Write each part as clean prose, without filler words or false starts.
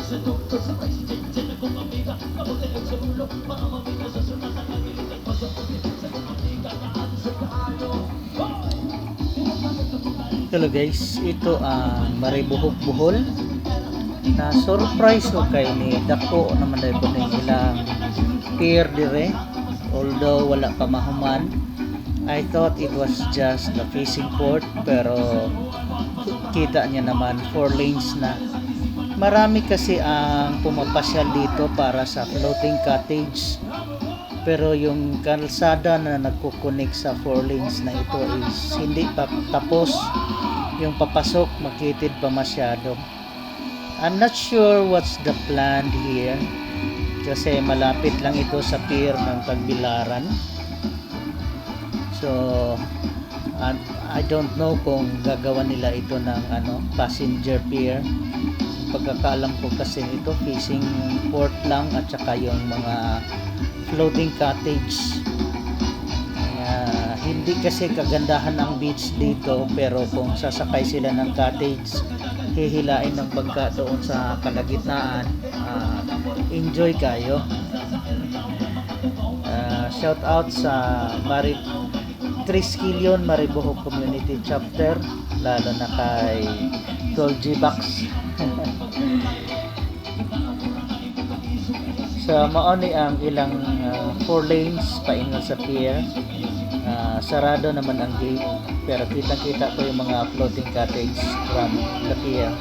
Hello guys, ito ang Maribohog Bohol. Na surprise ko kay ni dako naman dahil po na ilang pier dire, although wala pa mahuman. I thought it was just the fishing port, pero kita niya naman 4 lanes na. Marami kasi ang pumapasyal dito para sa floating cottage, pero yung kalsada na nagkukunik sa 4 lanes na ito is hindi pa tapos. Yung papasok makitid pa masyado. I'm not sure what's the plan here, kasi malapit lang ito sa pier ng Tagbilaran. So I don't know kung gagawa nila ito ng passenger pier. Pagkakaalam ko kasi ito fishing port lang, at saka yung mga floating cottage. Hindi kasi kagandahan ang beach dito, pero kung sasakay sila ng cottage, hihilain ng bangka doon sa kalagitnaan, enjoy kayo. Shout out sa Triskelion Maribohog Community Chapter, lalo na kay Tolji Box. So maoni ang ilang 4 lanes paingon sa pier. Sarado naman ang gate, pero kita ko yung mga floating cottage from the pier.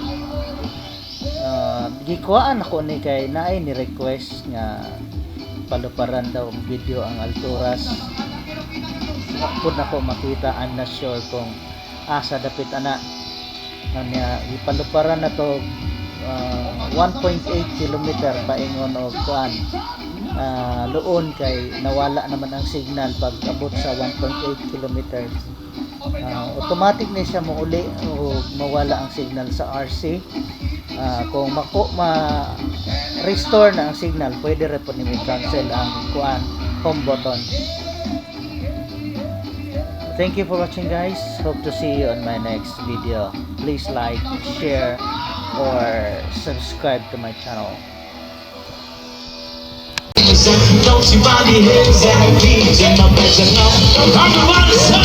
Gikuhaan ako ni kay naay ni request nga paluparan daw ang video ang alturas. Kung ako makita, I'm not sure kung asa dapit ana nga ipaluparan na to. 1.8 kilometer paingon og kuan. Loon kay nawala naman ang signal pag abot sa 1.8 kilometers. Automatic na siya mauli o mawala ang signal sa RC. Kung restore na ang signal, pwede rin po nimi cancel ang kuan home button. Thank you for watching guys. Hope to see you on my next video. Please like, share, or subscribe to my channel. Don't you body hills and beach in my bedroom now. I'm the one to stop.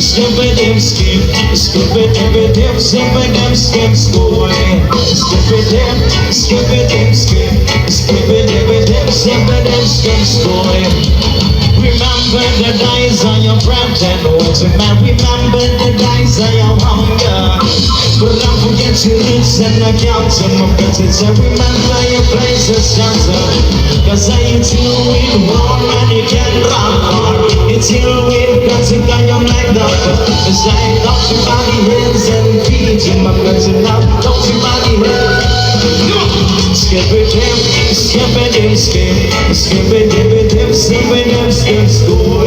Skip it, them skip. Skip it, every them skip it, them skip school. Skip it, them skip it, them skip. Skip it, every them skip it, them skip school. Remember the days on your breath and what you meant. Remember the days on your hunger. But don't forget your roots and the counts of my business. And remember your place of shelter. Cause I it's you with warm and you can run hard. It's you with guns and gun your neck up. Cause I don't you body hands and feet in my business now. Don't you body hands. Skip it, him, skip it, him, skip. Skip it, him, skip it, him, skip school.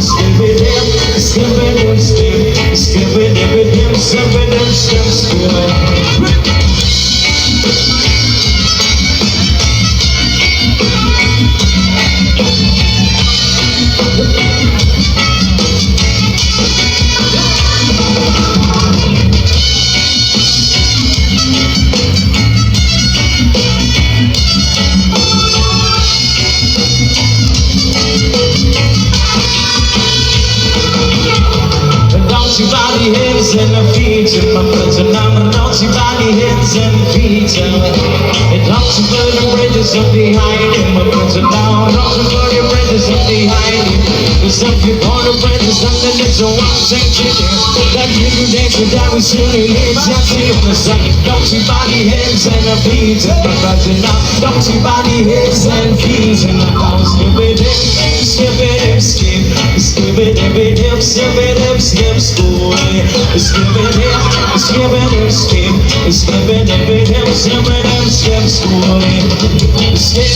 Skip it, him, skip it, him, skip. Skip it, him, skip it, him, skip school. Body hits and the feature, my friends and I'm not your body hits and feature. It helps to burn the bridges up behind him, my friends and now not to burn the bridges up behind him. Cause if you burn the bridges up, then it's a one-thing chicken. That you do dance with that we soon live, just see the sun. Don't your body hits and the feature, my friends and now don't your body hits and feature. Now skip it, skip it, skip. Skip it, skip it, skip it, skip school. Skip it, skip it, skip. Skip it, skip it, skip it, skip school. Skip,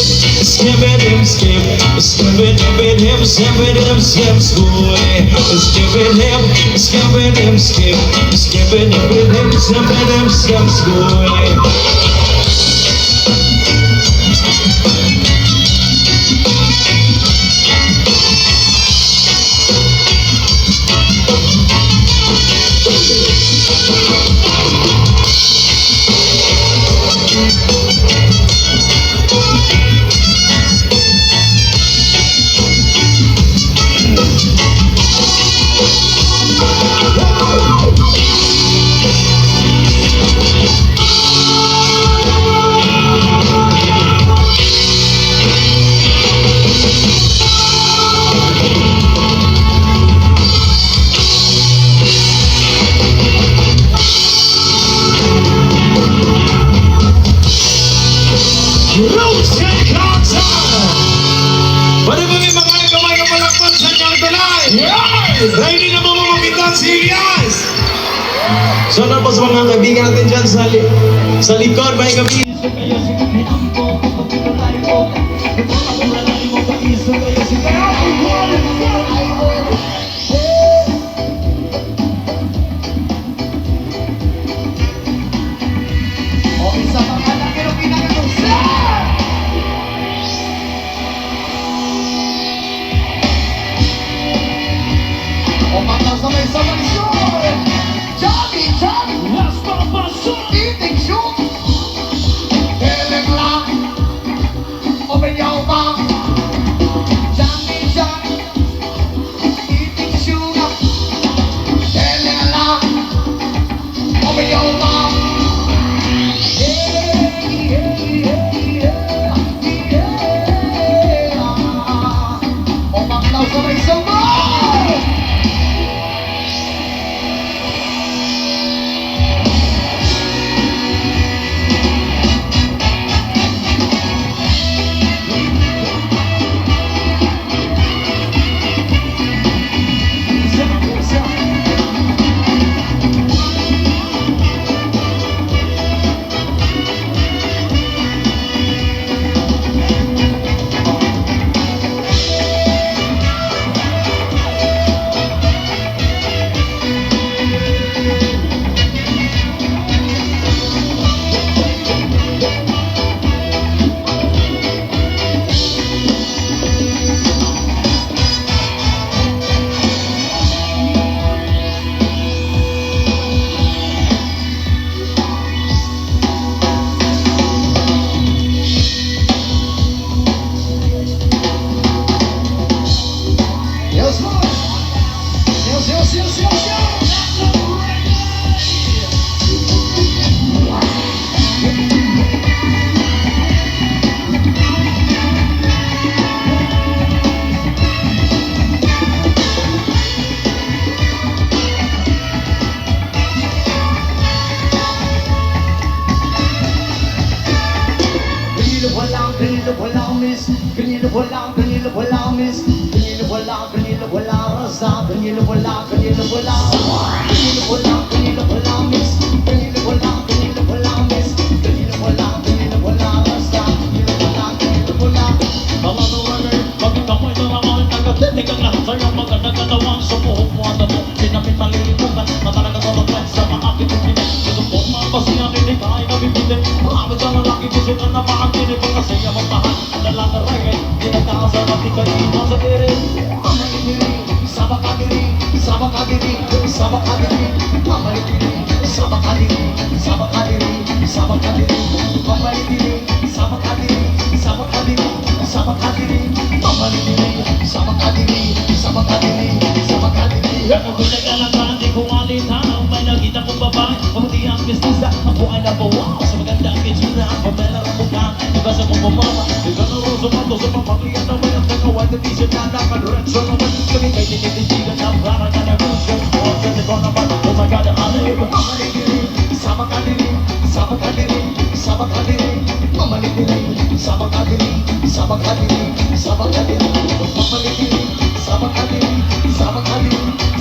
skip it, skip. Skip it, skip it, skip it, skip school. Skip it, skip it, skip. Skip it, skip it, skip school. Ready na ba mga kapitan? Serious! Sana po sa mga kaibigan natin dyan sa likod, may kaibigan.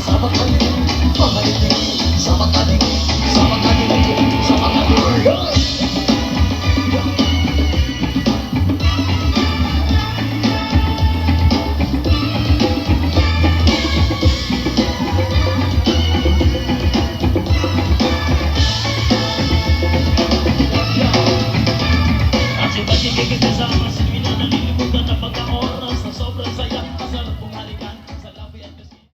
Sabak hadi,